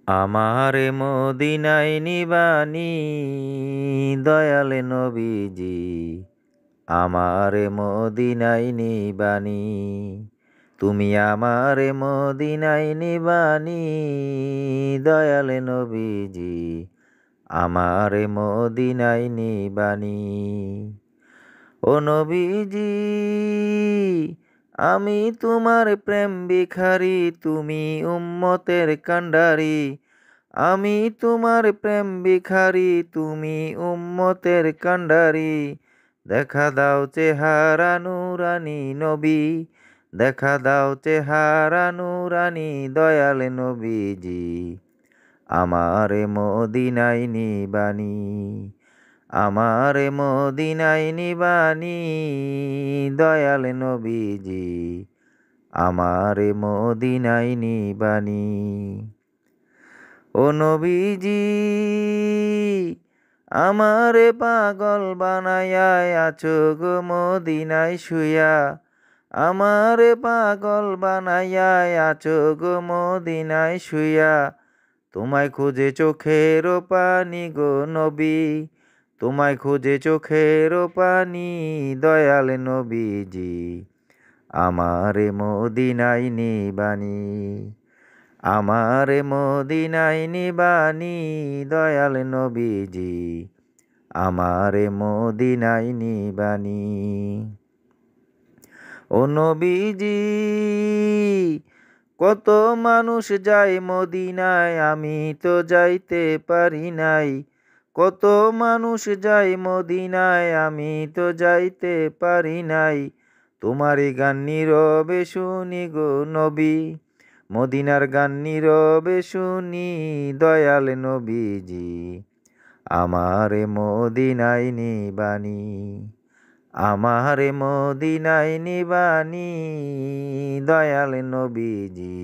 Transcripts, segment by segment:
আমারে মদিনায় নিবানি দয়ালে নবীজি, আমারে মদিনায় নিবানি। তুমি আমারে মদিনায় নিবানি দয়ালে নবীজি, আমারে মদিনায় নিবানি। ও নবীজি, আমি তোমার প্রেম ভিখারি, তুমি উম্মতের কান্ডারি। আমি তোমার প্রেম ভিখারি, তুমি উম্মতের কান্ডারি। দেখা দাও চেহারা নুরানি নবী, দেখা দাও চেহারা নুরানি দয়াল নবীজি, আমারে মদিনায় নিবানি। আমারে মদিনায় নিবানি দয়াল নবীজি, আমারে মদিনায় নিবানি। ও নবীজি, আমারে পাগল বানাইয়া আছো গো মদিনায় শুয়া। আমারে পাগল বানাইয়া আছো গো মদিনায় শুয়া। তোমায় খুঁজে চোখের পানি গো নবী, তোমায় খুঁজে চোখের পানি দয়াল নবীজি, আমারে মদিনায় নিবানি। আমারে মদিনায় নিবানি দয়াল নবীজি, আমারে মদিনায় নিবানি। ও নবীজি, কত মানুষ যায় মদিনায়, আমি তো যাইতে পারি নাই। কত মানুষ যায় মদিনায়, আমি তো যাইতে পারি নাই। তোমারই গান নীরবে শুনি গো নবী, মদিনার গান নীরবে শুনি দয়াল নবীজি, আমারে মদিনায় নিবানি। আমারে মদিনায় নিবানি দয়াল নবীজি,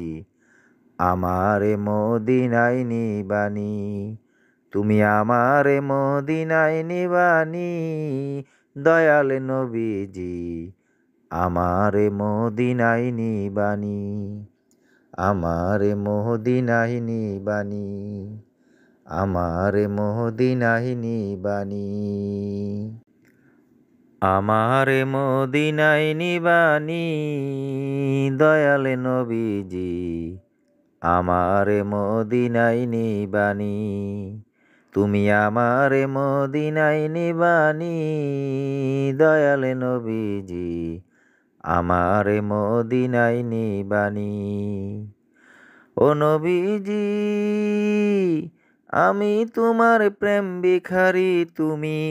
আমারে মদিনায় নিবানি। তুমি আমারে মদিনায় নিবানি দয়াল নবীজি, আমারে মদিনায় নিবানি। আমারে মদিনায় নিবানি, আমারে মদিনায় নিবানি। আমারে মদিনায় নিবানি দয়াল নবীজি, আমারে মদিনায় নিবানি। তুমি আমারে মদিনায় নিবানি দয়াল নবীজি, আমারে মদিনায় নিবানি। ও নবীজি, আমি তোমার প্রেম ভিখারি, তুমি